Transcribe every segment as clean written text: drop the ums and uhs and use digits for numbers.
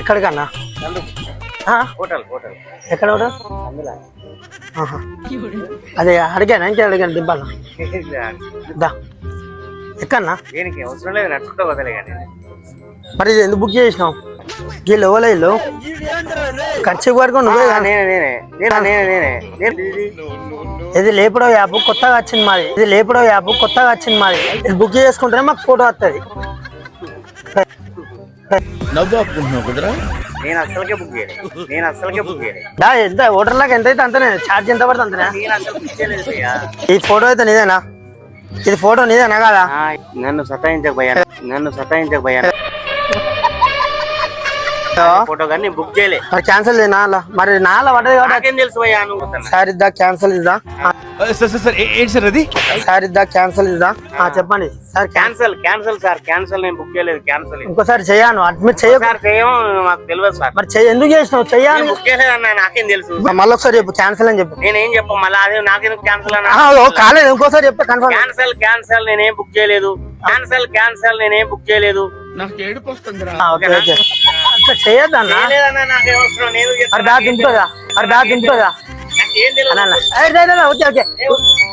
ఎక్కడికన్నా హోటల్ ఎక్కడ హోటల్ అదే అడిగాను ఇంకే అడిగాను దింపాలన్నా దా ఎక్కన్నా దేనికి అవసరం లేదు నడుచుకుంటూ వదలే కానీ మరి ఇది ఎందుకు బుక్ చేసినావు వీళ్ళు ఎవరో వీళ్ళు ఖర్చు వరకు నువ్వే ఇది లేపడో యాప్ కొత్తగా వచ్చింది మాది ఇది బుక్ చేసుకుంటేనే మాకు ఫోటో వస్తుంది నేను అసలుకే బుక్ చేయలేదు ఎంత హోటల్లోకి ఎంత అయితే అంతనే ఛార్జ్ ఎంత పడుతుంది అంతనే నేను అసలు బుక్ చేయలేదు భయ్యా. ఈ ఫోటో అయితే నీదేనా ఇది ఫోటో నీదేనా కదా నన్ను సతాయించక భయ్యా ఫోటో కానీ నేను బుక్ చేయలే మరి క్యాన్సిల్ నాలా మరి నాలా పడ్డది కాబట్టి నాకేం తెలుసు భయ్యా నువ్వు సార్ ఇద్దా క్యాన్సిల్ ఇద్దా సార్ ఇద్దా క్యాన్సిల్ ఇద్దా చెప్పండి సార్ క్యాన్సల్ నేను బుక్ చేయలేదు క్యాన్సల్ ఇంకోసారి చెయ్యాను అడ్మిట్ చెయ్య సార్ చేయం మాకు తెలియదు సార్ మరి ఎందుకు చేసినావు చెయ్యాలి బుక్ చేయలేదన్నా నాకేం తెలుసు మళ్ళీ ఒకసారి చెప్పు క్యాన్సిల్ అని చెప్పు నేనేం చెప్పు మళ్ళీ అదే నాకెందుకు క్యాన్సల్ అన్నా కాలేదు ఇంకోసారి చెప్పు కన్ఫర్మ్ క్యాన్సల్ నేనేం బుక్ చేయలేదు నేనేం బుక్ చేయలేదు నాకు ఏడుపు వస్తుంది చేయొద్దన్నా నాకేం అవసరం నేను మరి దా దింపుదా నాకేం తెలియదు ఓకే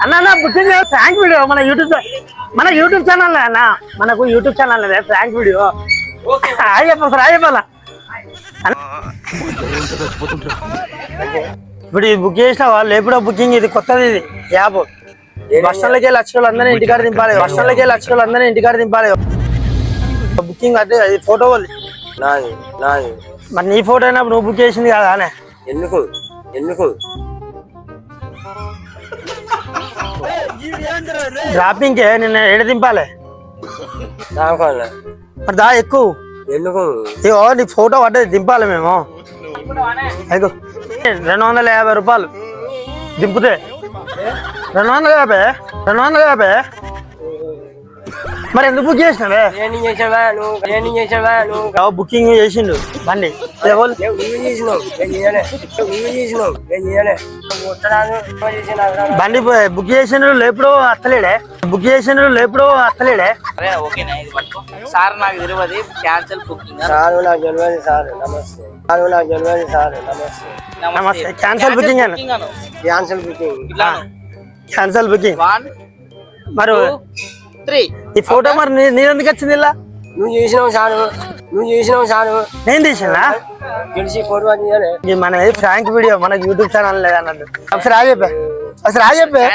అన్న బుకింగ్ ఫ్రాంక్ వీడియో మన యూట్యూబ్ ఛానల్ అన్న మనకు యూట్యూబ్ ఛానల్ ఫ్రాంక్ వీడియో చెప్పాలా ఇప్పుడు ఇది బుక్ చేసిన వాళ్ళు ఎప్పుడో బుకింగ్ ఇది కొత్తది ఇది యాప్ బస్ స్టాండ్లకి లక్షలు అందరినీ ఇంటికాడ దింపాలి బుకింగ్ అంటే అది ఫోటో వాళ్ళు మరి నీ ఫోటో అయినప్పుడు నువ్వు బుక్ చేసింది కదా ఎందుకు డ్రాపింగ్ నిన్న ఏడ దింపాలి మరి దా ఎక్కువ ఎందుకు ఇగో నీ ఫోటో పడ్డది దింపాలి మేము అయ్యో 250 రూపాయలు దింపుతే 250 మరి ఎందుకు బుక్ చేసినావే బుకింగ్ చేసిండు బండి బండి బుక్ చేసిండు లేపుడు అత్తలేడే సార్ నాకు తెలియదు క్యాన్సల్ బుకింగ్ నమస్తే క్యాన్సల్ బుకింగ్ మరి 3 ఈ ఫోటో మరి నీ ఎందుకు వచ్చింది ఇలా నువ్వు చేసినావు సారు నేను తీసినా తెలిసి ఫోటో మన ఫ్రాంక్ వీడియో మనకు యూట్యూబ్ ఛానల్ లేదన్నట్టు ఒకసారి చెప్పే